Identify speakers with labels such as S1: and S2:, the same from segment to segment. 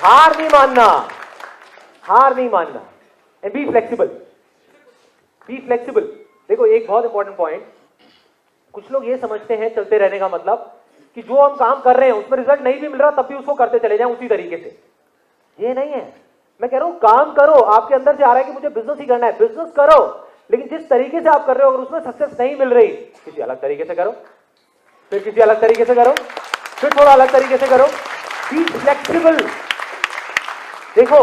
S1: हार नहीं मानना, हार नहीं मानना, and be flexible, be flexible. देखो एक बहुत इंपॉर्टेंट पॉइंट, कुछ लोग ये समझते हैं चलते रहने का मतलब कि जो हम काम कर रहे हैं उसमें रिजल्ट नहीं भी मिल रहा तब भी उसको करते चले जाएं उसी तरीके से। ये नहीं है, मैं कह रहा हूं काम करो, आपके अंदर से आ रहा है कि मुझे बिजनेस ही करना है, बिजनेस करो, लेकिन जिस तरीके से आप कर रहे हो अगर उसमें सक्सेस नहीं मिल रही, किसी अलग तरीके से करो, फिर किसी अलग तरीके से करो, फिर थोड़ा अलग तरीके से करो। Be flexible. देखो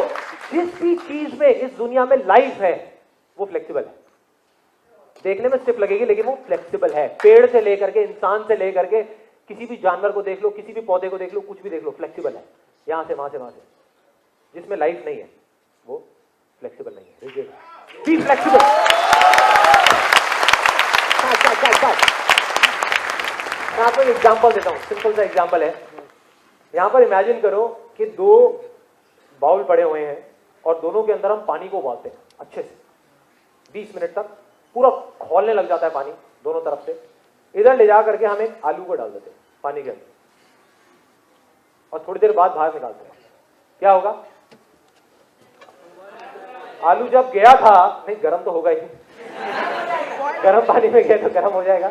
S1: जिस भी चीज में इस दुनिया में लाइफ है वो फ्लेक्सिबल है, देखने में स्टिफ लगेगी लेकिन वो फ्लेक्सिबल है। पेड़ से लेकर के, इंसान से लेकर के, किसी भी जानवर को देख लो, किसी भी पौधे को देख लो, कुछ भी देख लो, फ्लेक्सिबल है, यहां से वहां से वहां से। जिसमें लाइफ नहीं है वो फ्लेक्सिबल नहीं है, रिजिड है। Be flexible. मैं आपको एक एग्जांपल देता हूं, सिंपल सा एग्जांपल है। यहां पर इमेजिन करो कि दो बाउल पड़े हुए हैं और दोनों के अंदर हम पानी को उबालते हैं अच्छे से 20 मिनट तक, पूरा खौलने लग जाता है पानी दोनों तरफ से। इधर ले जा करके हम एक आलू को डाल देते हैं पानी के अंदर और थोड़ी देर बाद बाहर निकालते हैं, क्या होगा? आलू जब गया था, नहीं गर्म तो होगा ही, गर्म पानी में गया तो गर्म हो जाएगा,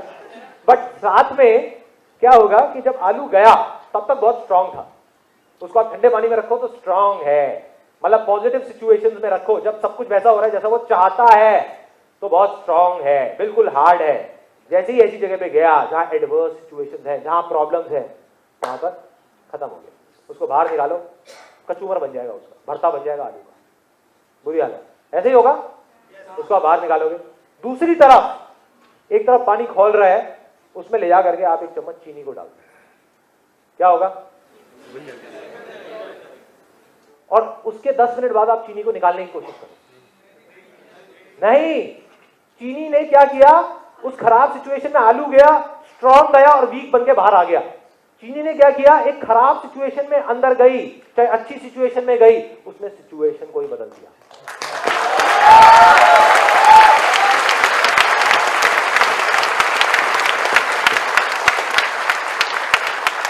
S1: बट साथ में क्या होगा कि जब आलू गया तब तक बहुत स्ट्रांग था, उसको आप ठंडे पानी में रखो तो स्ट्रांग है। मतलब पॉजिटिव सिचुएशंस में रखो, जब सब कुछ वैसा हो रहा है जैसा वो चाहता है तो बहुत स्ट्रांग है, बिल्कुल हार्ड है। जैसे ही ऐसी जगह पे गया जहां एडवर्स सिचुएशंस है, जहां प्रॉब्लम्स है, वहां पर खत्म हो गया। उसको बाहर निकालो, कचूमर बन जाएगा, उसका भरता बन जाएगा आलू का, बुरी हालत। ऐसे ही होगा, उसको आप बाहर निकालोगे। दूसरी तरफ एक तरफ पानी खौल रहा है, उसमें ले जा करके आप एक चम्मच चीनी को डाल दो, क्या होगा? और उसके 10 मिनट बाद आप चीनी को निकालने की कोशिश करो। नहीं, चीनी ने क्या किया, उस खराब सिचुएशन में आलू गया, स्ट्रांग गया और वीक बन के बाहर आ गया। चीनी ने क्या किया, एक खराब सिचुएशन में अंदर गई, चाहे अच्छी सिचुएशन में गई, उसने सिचुएशन को ही बदल दिया।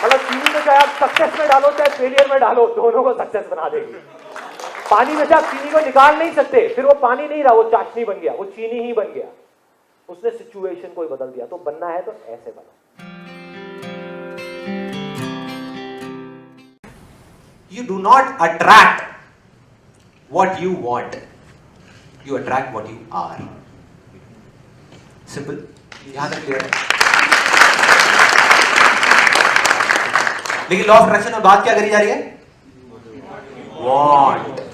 S1: मतलब चीनी को चाहे आप सक्सेस में डालो चाहे फेलियर में डालो, दोनों को सक्सेस बना देगी। पानी में से आप चीनी को निकाल नहीं सकते, फिर वो पानी नहीं रहा, वो चाशनी बन गया, वो चीनी ही बन गया। उसने सिचुएशन को ही बदल दिया। तो बनना है तो ऐसे बनो।
S2: You do not attract what you want, you attract what you are. Simple. यहां तक क्लियर है? लेकिन लॉ ऑफ अट्रैक्शन में बात क्या करी जा रही है? वांट।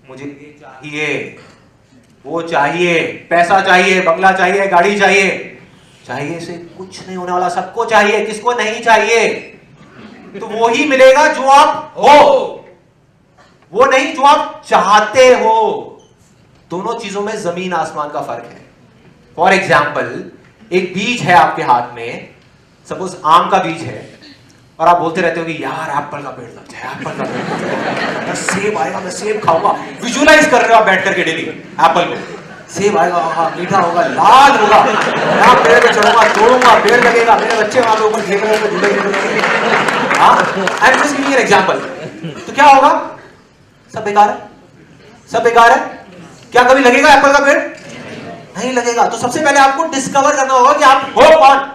S2: मुझे चाहिए, वो चाहिए, पैसा चाहिए, बंगला चाहिए, गाड़ी चाहिए। चाहिए से कुछ नहीं होने वाला, सबको चाहिए, किसको नहीं चाहिए? तो वो ही मिलेगा जो आप हो, वो नहीं जो आप चाहते हो। दोनों चीजों में जमीन आसमान का फर्क है। फॉर एग्जाम्पल, एक बीज है आपके हाथ में, सपोज आम का बीज है, और आप बोलते रहते हो कि यार एप्पल का पेड़ लग जाए, एप्पल का पेड़ लग जाए, सेब आएगा, मैं सेब खाऊंगा। विजुअलाइज कर रहे हो आप बैठ करके डेली एप्पल को, सेब आएगा, मीठा होगा, लाल होगा, मैं पेड़ पे चढ़ूंगा, तोड़ूंगा, पेड़ लगेगा, मेरे बच्चे वहां पे ऊपर खेल रहे हैं, झूले। I am just giving an example. तो क्या होगा? सब बेकार है, सब बेकार है। क्या कभी लगेगा एप्पल का पेड़? नहीं लगेगा। तो सबसे पहले आपको डिस्कवर करना होगा कि आप हो कौन।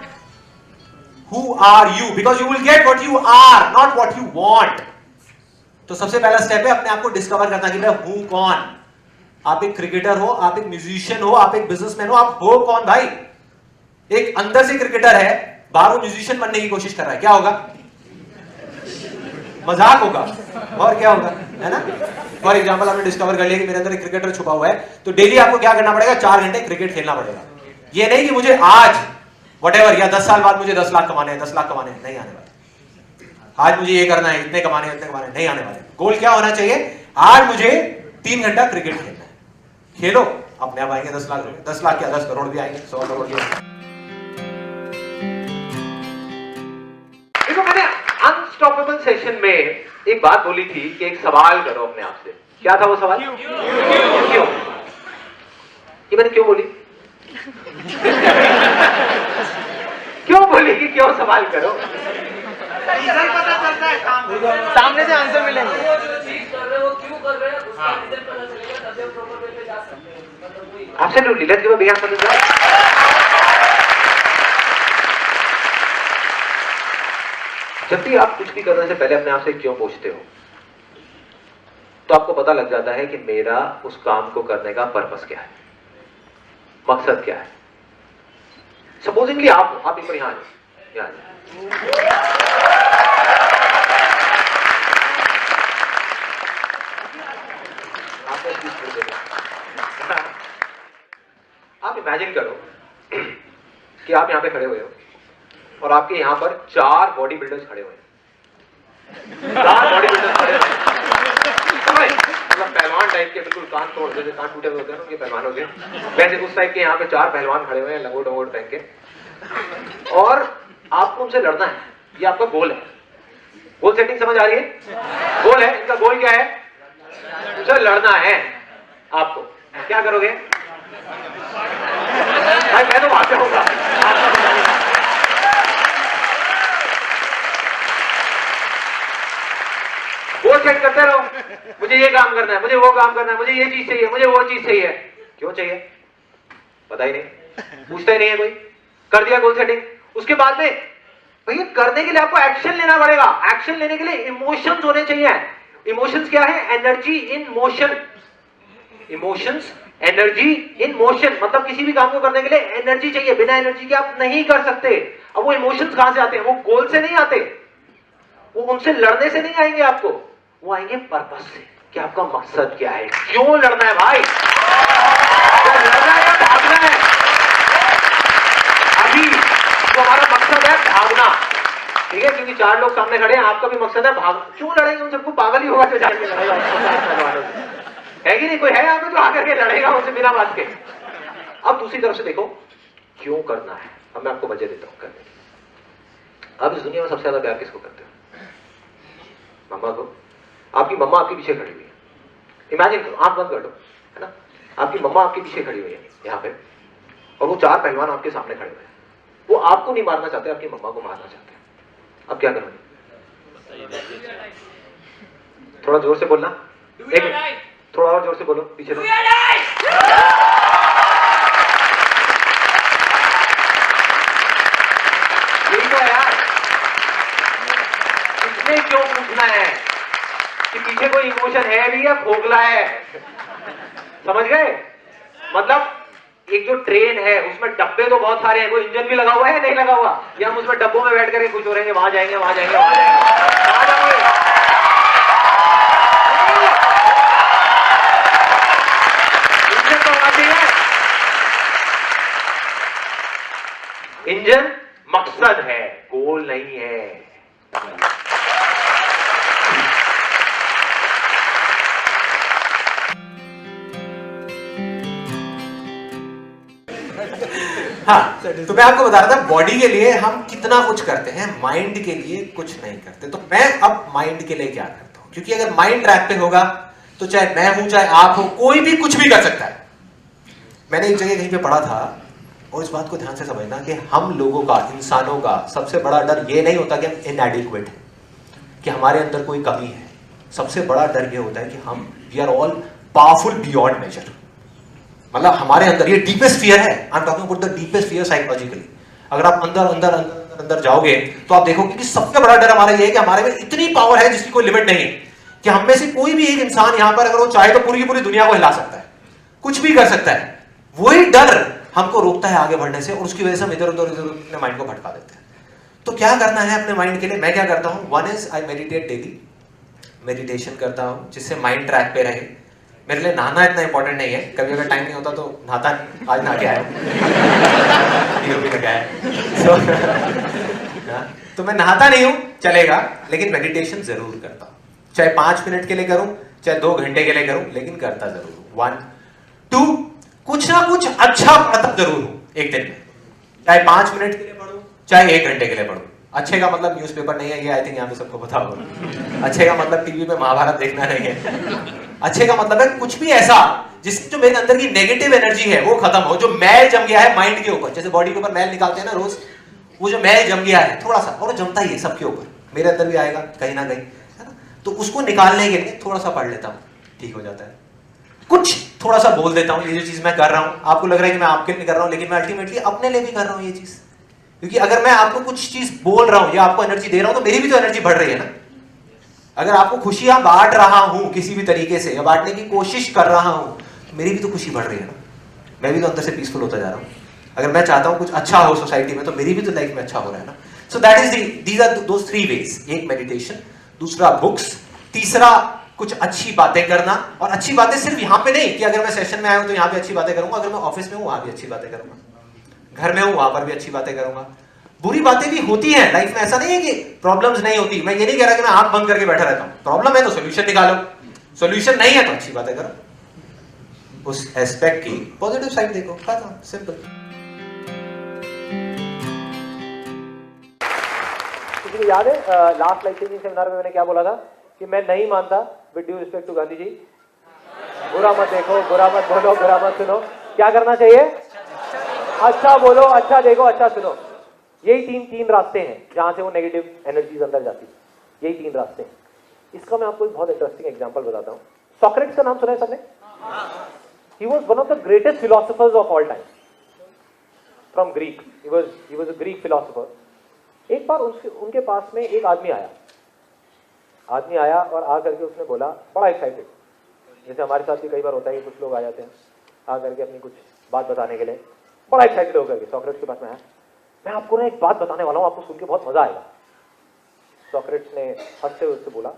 S2: Who are you? Because you will get what you are, not what you want. तो सबसे पहला स्टेप है अपने आप को डिस्कवर करना कि मैं हूं कौन। आप एक क्रिकेटर हो, आप एक म्यूजिशियन हो, आप एक बिजनेसमैन हो, आप हो कौन भाई? एक अंदर से क्रिकेटर है, बाहर म्यूजिशियन बनने की कोशिश कर रहा है, क्या होगा? मजाक होगा और क्या होगा, है ना? फॉर एग्जाम्पल आपने डिस्कवर कर लिया कि मेरे अंदर एक क्रिकेटर छुपा हुआ है, तो डेली आपको क्या करना पड़ेगा? 4 घंटे क्रिकेट खेलना पड़ेगा। ये नहीं कि मुझे आज व्हाटएवर या 10 साल बाद मुझे 10 लाख कमाने हैं, 10 लाख कमाने हैं, नहीं आने वाले। आज मुझे ये करना है, इतने कमाने हैं, इतने कमाने हैं, नहीं आने वाले। गोल क्या होना चाहिए? आज मुझे 3 घंटा क्रिकेट खेलना है। खेलो, अपने आप आएंगे 10 लाख। 10 लाख क्या 10 करोड़ भी आएंगे, 100 करोड़ भी आएंगे।
S1: देखो मैंने अनस्टॉपेबल सेशन में एक बात बोली थी कि एक सवाल करो अपने आप से। क्या था वो सवाल? क्यों? ये मैंने क्यों बोली? क्यों बोली कि क्यों सवाल करो?
S3: रीजन पता चलता है काम
S4: सामने से आंसर मिलेंगे।
S5: वो जो चीज कर रहे हो वो क्यों कर रहे हैं उसका रीजन पता चलेगा तब हम प्रॉपर वे पे जा सकते हैं। मतलब वही
S2: Absolutely. Let's give a big hand for this guy. जब भी आप कुछ भी करने से पहले अपने आप से क्यों पूछते हो, तो आपको पता लग जाता है कि मेरा उस काम को करने का पर्पस क्या है, मकसद क्या है। सपोजिंगली आप एक बार यहाँ आ जाओ, आप इमेजिन करो कि आप यहां पे खड़े हुए हो और आपके यहां पर 4 बॉडी बिल्डर्स खड़े हुए हैं। 4 बॉडी बिल्डर्स खड़े हुए हैं, मतलब पहलवान टाइप के, बिल्कुल कान तोड़, जैसे कान टूटे हुए होते हैं ना उनके पहलवान होते हैं, वैसे उस टाइप के यहाँ पे 4 पहलवान खड़े हुए हैं लंगोट वंगोट पहन के, और आपको उनसे लड़ना है। ये आपका गोल है। गोल सेटिंग समझ आ रही है? गोल है, इनका गोल क्या है? उनसे लड़ना है आपको। क्या करोगे भाई? मैं तो वहां पे होगा। गोल सेट करते रहो, मुझे ये काम करना है, मुझे वो काम करना है, मुझे ये चीज चाहिए, मुझे वो चीज चाहिए। क्यों चाहिए पता ही नहीं, पूछता ही नहीं है कोई। कर दिया गोल सेटिंग, उसके बाद में भैया करने के लिए आपको एक्शन लेना पड़ेगा। एक्शन लेने के लिए इमोशंस होने चाहिए। इमोशंस क्या है? Energy in motion. Emotions, energy in motion, मतलब किसी भी काम को करने के लिए एनर्जी चाहिए। बिना एनर्जी के आप नहीं कर सकते। अब वो इमोशंस कहां से आते हैं? वो गोल से नहीं आते, वो उनसे लड़ने से नहीं आएंगे आपको, वो आएंगे पर्पस से कि आपका मकसद क्या है, क्यों लड़ना है भाई, क्या लड़ना है या भागना है। अभी तो हमारा मकसद है भागना, ठीक है, क्योंकि 4 लोग सामने खड़े हैं, आपका भी मकसद है भाग। क्यों लड़ेंगे? उन सबको पागल ही होगा जो जाके लड़ेगा, है कि नहीं? कोई है यहाँ पे जो आकर के लड़ेगा उनसे बिना बात के? अब दूसरी तरफ से देखो, क्यों करना है। अब मैं आपको वजह देता हूं करने की। अब इस दुनिया में सबसे ज्यादा प्यार किसको करते हो? मम्मा को। आपकी मम्मा आपके पीछे खड़ी हुई है, इमेजिन करो, आंख बंद कर दो, है ना, आपकी मम्मा आपके पीछे खड़ी हुई है यहाँ पे, और वो 4 पहलवान आपके सामने खड़े हुए हैं। वो आपको नहीं मारना चाहते, आपकी मम्मा को मारना चाहते हैं। अब क्या करोगे? थोड़ा जोर से बोलना, एक थोड़ा और जोर से बोलो, पीछे यही तो है यार। इसमें क्यों पूछना है कि पीछे कोई इमोशन है भी या खोखला है? समझ गए? मतलब एक जो ट्रेन है उसमें डब्बे तो बहुत सारे हैं, कोई इंजन भी लगा हुआ है नहीं लगा हुआ, या हम उसमें डब्बों में बैठ करके खुश हो रहेंगे, वहां जाएंगे वहां जाएंगे वहां जाएंगे, कहां जाओगे? इंजन तो होना चाहिए। इंजन मकसद है, गोल नहीं है। हाँ, तो मैं आपको बता रहा था बॉडी के लिए हम कितना कुछ करते हैं, माइंड के लिए कुछ नहीं करते। तो मैं अब माइंड के लिए क्या करता हूं, क्योंकि अगर माइंड ट्रैक पे होगा तो चाहे मैं हूं चाहे आप हो, कोई भी कुछ भी कर सकता है। मैंने एक जगह कहीं पे पढ़ा था, और इस बात को ध्यान से समझना कि हम लोगों का, इंसानों का सबसे बड़ा डर ये नहीं होता कि हम इनएडिक्वेट हैं, कि हमारे अंदर कोई कमी है। सबसे बड़ा डर ये होता है कि हम we are all powerful beyond measure. मतलब हमारे अंदर ये डीपेस्ट फियर है। I am talking about the deepest fear psychologically. अगर आप अंदर अंदर अंदर अंदर जाओगे तो आप देखोगे कि सबसे बड़ा डर हमारा ये है कि हमारे में इतनी पावर है जिसकी कोई लिमिट नहीं, कि हम में से कोई भी एक इंसान यहां पर अगर वो चाहे तो पूरी की पूरी दुनिया को हिला सकता है, कुछ भी कर सकता है। वही डर हमको रोकता है आगे बढ़ने से, और उसकी वजह से हम इधर उधर अपने माइंड को भटका देते हैं। तो क्या करना है अपने माइंड के लिए? मैं क्या करता हूं, one is I meditate daily. Meditation करता हूं जिससे माइंड ट्रैक पे रहे। मेरे लिए नहाना इतना इंपॉर्टेंट नहीं है, कभी अगर टाइम नहीं होता तो नहाता नहीं। आज नहा के आया तो मैं नहाता नहीं हूं, चलेगा, लेकिन मेडिटेशन जरूर करता हूं। चाहे 5 मिनट के लिए करूं, चाहे 2 घंटे के लिए करूं, लेकिन करता जरूर हूं। 1 2 कुछ ना कुछ अच्छा पढ़ता जरूर हूं एक दिन में, चाहे 5 मिनट के लिए पढ़ूं, चाहे 1 घंटे के लिए पढ़ूं। अच्छे का मतलब न्यूज़पेपर नहीं है, ये आई थिंक यहाँ पे सबको पता होगा। अच्छे का मतलब टीवी पे महाभारत देखना नहीं है। अच्छे का मतलब है कुछ भी ऐसा जिससे जो मेरे अंदर की नेगेटिव एनर्जी है वो खत्म हो, जो मैल जम गया है माइंड के ऊपर। जैसे बॉडी के ऊपर मैल निकालते हैं ना रोज, वो जो मैल जम गया है थोड़ा सा, और जमता ही है सबके ऊपर, मेरे अंदर भी आएगा कहीं ना कहीं, है ना। तो उसको निकालने के लिए थोड़ा सा पढ़ लेता हूँ, ठीक हो जाता है। कुछ थोड़ा सा बोल देता हूँ, ये जो चीज मैं कर रहा हूँ आपको लग रहा है कि मैं आपके लिए कर रहा हूँ, लेकिन मैं अल्टीमेटली अपने लिए भी कर रहा हूँ ये चीज। क्योंकि अगर मैं आपको कुछ चीज बोल रहा हूँ या आपको एनर्जी दे रहा हूँ तो मेरी भी तो एनर्जी बढ़ रही है ना। अगर आपको खुशियां बांट रहा हूं किसी भी तरीके से या बांटने की कोशिश कर रहा हूं तो मेरी भी तो खुशी बढ़ रही है ना, मैं भी तो अंदर से पीसफुल होता जा रहा हूं। अगर मैं चाहता हूं कुछ अच्छा हो सोसाइटी में तो मेरी भी तो लाइफ में अच्छा हो रहा है ना। So that is these are those 3 ways, एक मेडिटेशन, दूसरा बुक्स, तीसरा कुछ अच्छी बातें करना। और अच्छी बातें सिर्फ यहां पे नहीं कि अगर मैं सेशन में आया हूं तो यहां पे अच्छी बातें करूंगा, अगर मैं ऑफिस में हूं वहां भी अच्छी बातें करूंगा, घर में हूं वहां पर भी अच्छी बातें करूंगा। बुरी बातें भी होती हैं लाइफ में, ऐसा नहीं है कि प्रॉब्लम्स नहीं होती। मैं ये नहीं कह रहा कि मैं आंख बंद करके बैठा रहता हूं, प्रॉब्लम है तो सोल्यूशन निकालो, सोल्यूशन नहीं है तो अच्छी बातें करो, उस एस्पेक्ट की पॉजिटिव साइड देखो, खत्म, सिंपल।
S1: किसी को याद है लास्ट लाइफ चेंजिंग सेमिनार में मैंने क्या बोला था कि मैं नहीं मानता, with due respect to Gandhi ji, बुरा मत देखो, बुरा मत बोलो, बुरा मत सुनो, क्या करना चाहिए? अच्छा बोलो, अच्छा देखो, अच्छा सुनो। यही तीन रास्ते हैं जहां से वो नेगेटिव एनर्जीज अंदर जाती है, यही 3 रास्ते हैं। इसका मैं आपको एक बहुत इंटरेस्टिंग एग्जांपल बताता हूं। सॉक्रेटिस का नाम सुना है सबने? He was one of the greatest philosophers of all time, from Greek. He was a Greek philosopher. एक बार उनके पास में एक आदमी आया और आ करके उसने बोला, बड़ा एक्साइटेड, जैसे हमारे साथ भी कई बार होता है कि कुछ लोग आ जाते हैं आ करके अपनी कुछ बात बताने के लिए, बड़ा एक्साइटेड होकर के सॉक्रेटिस के पास में आया, मैं आपको ना एक बात बताने वाला हूं, आपको सुन के बहुत मजा आएगा। सॉक्रेटिस ने हंसते हुए उससे बोला,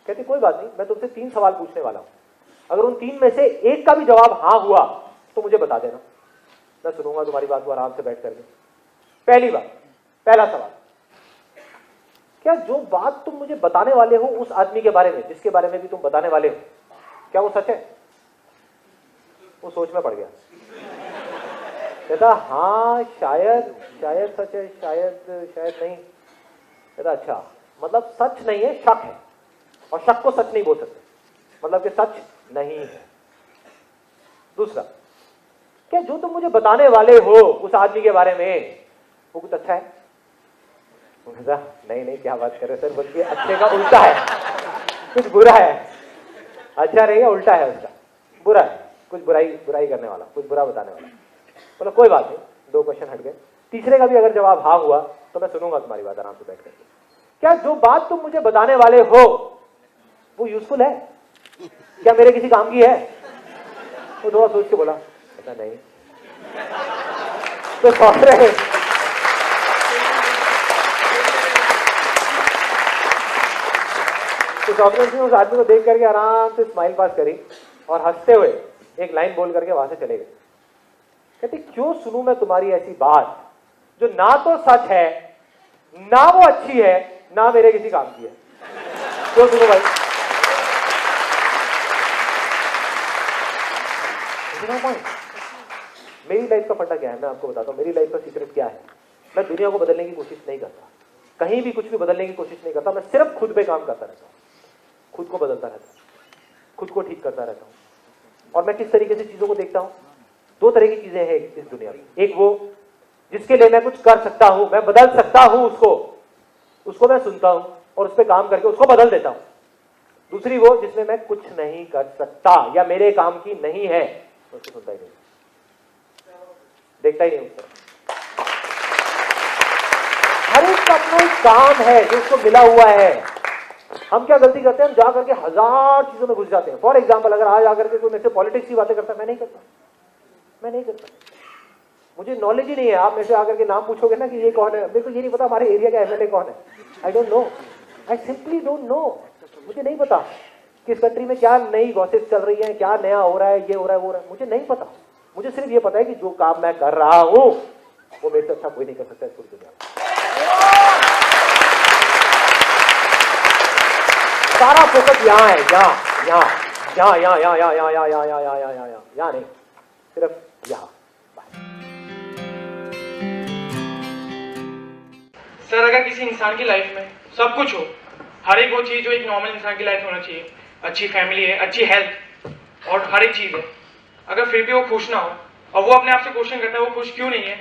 S1: कहते कोई बात नहीं, मैं तुमसे 3 सवाल पूछने वाला हूं, अगर उन 3 में से एक का भी जवाब हाँ हुआ तो मुझे बता देना, मैं सुनूंगा तुम्हारी बात को आराम से बैठ करके। पहला सवाल, क्या जो बात तुम मुझे बताने वाले हो उस आदमी के बारे में, जिसके बारे में भी तुम बताने वाले हो, क्या वो सच है? वो सोच में पड़ गया, कहता हाँ शायद सच है, शायद नहीं। कहता अच्छा, मतलब सच नहीं है, शक है, और शक को सच नहीं बोल सकते, मतलब कि सच नहीं है। दूसरा, क्या जो तुम मुझे बताने वाले हो उस आदमी के बारे में वो कुछ अच्छा है? नहीं, क्या बात कर रहे सर, बल्कि अच्छे का उल्टा है, कुछ बुरा है। अच्छा नहीं है, उल्टा है उसका, बुरा है, कुछ बुराई करने वाला, कुछ बुरा बताने वाला। बोला कोई बात नहीं, 2 क्वेश्चन हट गए। तीसरे का भी अगर जवाब हाँ हुआ तो मैं सुनूंगा तुम्हारी बात आराम से बैठ करके। क्या जो बात तुम मुझे बताने वाले हो वो यूजफुल है, क्या मेरे किसी काम की है? वो थोड़ा सोच के बोला, ऐसा नहीं। तो सॉक्रेटिस ने उस आदमी को देख करके आराम से स्माइल पास करी और हंसते हुए एक लाइन बोल करके वहां से चले गए। कहते क्यों सुनूं मैं तुम्हारी ऐसी बात जो ना तो सच है, ना वो अच्छी है, ना मेरे किसी काम की है, क्यों सुनूं भाई? मेरी लाइफ का फंडा क्या है, मैं आपको बताता हूं। मेरी लाइफ का सीक्रेट क्या है? मैं दुनिया को बदलने की कोशिश नहीं करता, कहीं भी कुछ भी बदलने की कोशिश नहीं करता। मैं सिर्फ खुद पे काम करता रहता हूं, खुद को बदलता रहता हूं, खुद को ठीक करता रहता हूं। और मैं किस तरीके से चीजों को देखता हूं, 2 तरह की चीजें हैं इस दुनिया में। एक वो जिसके लिए मैं कुछ कर सकता हूं, मैं बदल सकता हूं, उसको मैं सुनता हूं और उस पर काम करके उसको बदल देता हूं। दूसरी वो जिसमें मैं कुछ नहीं कर सकता या मेरे काम की नहीं है, उसको सुनता ही नहीं, देखता ही नहीं उसको। हर एक का अपना एक काम है जो उसको मिला हुआ है। हम क्या गलती करते हैं, हम जा करके 1000 चीजों में घुस जाते हैं। फॉर एग्जाम्पल, अगर आज आकर के कोई मेरे से पॉलिटिक्स की बातें करता है, मैं नहीं करता, मुझे नॉलेज ही नहीं है। आप मेरे से आकर के नाम पूछोगे ना कि ये कौन है, मेरे को ये नहीं पता हमारे एरिया का एमएलए कौन है, I don't know, I simply don't know. मुझे नहीं पता किस कंट्री में क्या नई गॉसिप चल रही है, क्या नया हो रहा है, ये हो रहा है, वो हो रहा है, मुझे नहीं पता। मुझे सिर्फ ये पता है कि जो काम मैं कर रहा हूं वो मेरे से अच्छा कोई नहीं कर सकता इस पूरी दुनिया में। सारा फोकस यहाँ है, यहाँ नहीं, सिर्फ यहाँ।
S4: सर अगर किसी इंसान की लाइफ में सब कुछ हो, हर एक वो चीज़ जो एक नॉर्मल इंसान की लाइफ होना चाहिए, अच्छी फैमिली है, अच्छी हेल्थ और हर एक चीज़ है, अगर फिर भी वो खुश ना हो और वो अपने आप से क्वेश्चन करता है वो खुश क्यों नहीं है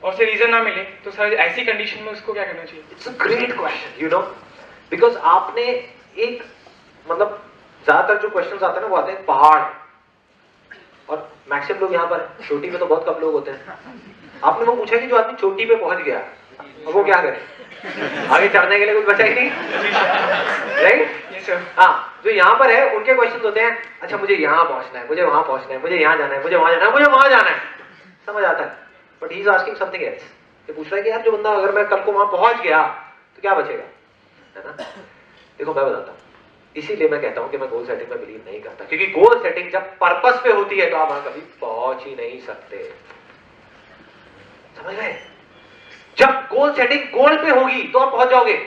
S4: और उसे रीजन ना मिले, तो सर ऐसी कंडीशन में उसको क्या करना चाहिए?
S2: It's a great question, you know. Because आपने एक, मतलब ज्यादातर जो क्वेश्चंस आते हैं ना वो आते हैं पहाड़, और मैक्सिमम लोग यहाँ पर हैं, चोटी पे तो बहुत कम लोग होते हैं। आपने वो पूछा कि जो आदमी चोटी पे पहुंच गया अब वो क्या करे, आगे चढ़ने के लिए कुछ बचा ही नहीं, राइट? हाँ, जो यहाँ पर है उनके क्वेश्चन होते हैं, अच्छा मुझे यहाँ पहुंचना है, मुझे वहां पहुंचना है, मुझे यहाँ जाना है, मुझे वहां जाना है, मुझे वहां जाना है, समझ आता है। But he is asking something else. ये पूछ रहा है कि यार जो बंदा अगर मैं कल को वहां पहुंच गया तो क्या बचेगा, है ना? देखो मैं बताता हूँ, इसीलिए मैं कहता हूं कि मैं गोल सेटिंग में बिलीव नहीं करता, क्योंकि गोल सेटिंग जब पर्पस पे होती है तो आप वहां कभी पहुंच ही नहीं सकते, समझ गए? जब गोल सेटिंग गोल पे होगी तो आप पहुंच जाओगे,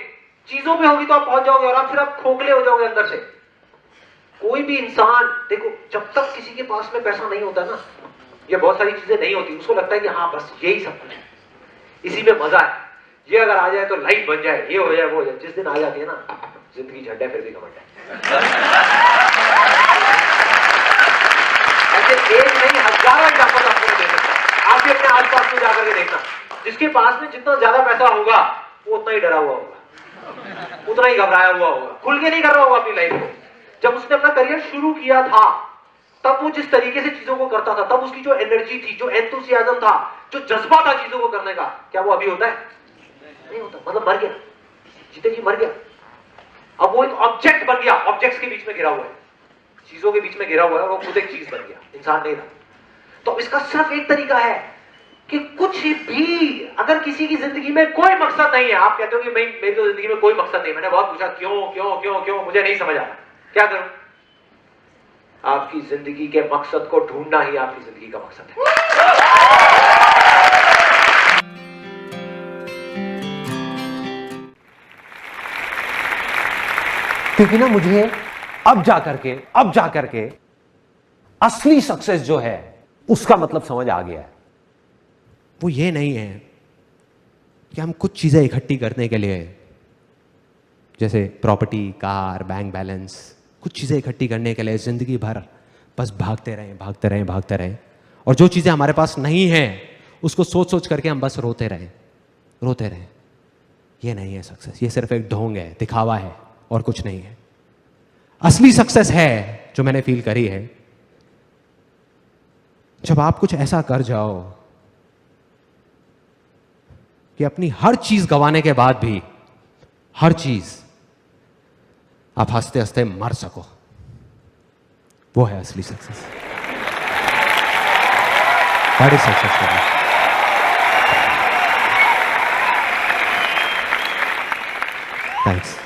S2: चीजों पे होगी तो आप पहुंच जाओगे, और आप फिर आप खोखले हो जाओगे अंदर से। कोई भी इंसान देखो, जब तक किसी के पास में पैसा नहीं होता ना, या बहुत सारी चीजें नहीं होती, उसको लगता है कि हाँ बस यही सब कुछ है, इसी में मजा है, ये अगर आ जाए तो लाइफ बन जाए, ये हो जाए वो हो जाए। जिस दिन आ जाती है ना, जिंदगी झंडा फिर भी घमंड है। ऐसे एक नहीं हजारों एग्जांपल आपको दे सकता हूं, आप भी अपने आसपास में जाकर के देखना, जिसके पास में जितना ज्यादा पैसा होगा वो उतना ही डरा हुआ होगा, उतना ही घबराया हुआ होगा, खुल के नहीं कर रहा होगा अपनी लाइफ को। जब उसने अपना करियर शुरू किया था तब वो जिस तरीके से चीजों को करता था, तब उसकी जो एनर्जी थी, जो एंथुसियाज्म था, जो जज्बा था चीजों को करने का, क्या वो अभी होता है? नहीं होता, मतलब मर गया, जीते जी मर गया। अब वो एक ऑब्जेक्ट बन गया, ऑब्जेक्ट्स के बीच में घिरा हुआ है, चीजों के बीच में घिरा हुआ है, और वो खुद एक चीज बन गया, इंसान नहीं रहा। तो इसका सिर्फ एक तरीका है कि कुछ भी, अगर किसी की जिंदगी में कोई मकसद नहीं है, आप कहते हो कि मेरी तो जिंदगी में कोई मकसद नहीं, मैंने बहुत पूछा क्यों क्यों क्यों क्यों, मुझे नहीं समझ आया, क्या करूं? आपकी जिंदगी के मकसद को ढूंढना ही आपकी जिंदगी का मकसद है।
S6: क्योंकि ना मुझे अब जाकर के असली सक्सेस जो है उसका मतलब समझ आ गया है।
S2: वो ये नहीं है कि हम कुछ चीजें इकट्ठी करने के लिए, जैसे प्रॉपर्टी, कार, बैंक बैलेंस, कुछ चीजें इकट्ठी करने के लिए जिंदगी भर बस भागते रहें, और जो चीजें हमारे पास नहीं हैं उसको सोच करके हम बस रोते रहें। ये नहीं है सक्सेस, ये सिर्फ एक ढोंग है, दिखावा है, और कुछ नहीं है। असली सक्सेस है जो मैंने फील करी है, जब आप कुछ ऐसा कर जाओ कि अपनी हर चीज गंवाने के बाद भी, हर चीज, आप हंसते हंसते मर सको, वो है असली success. That is success for me. Thanks.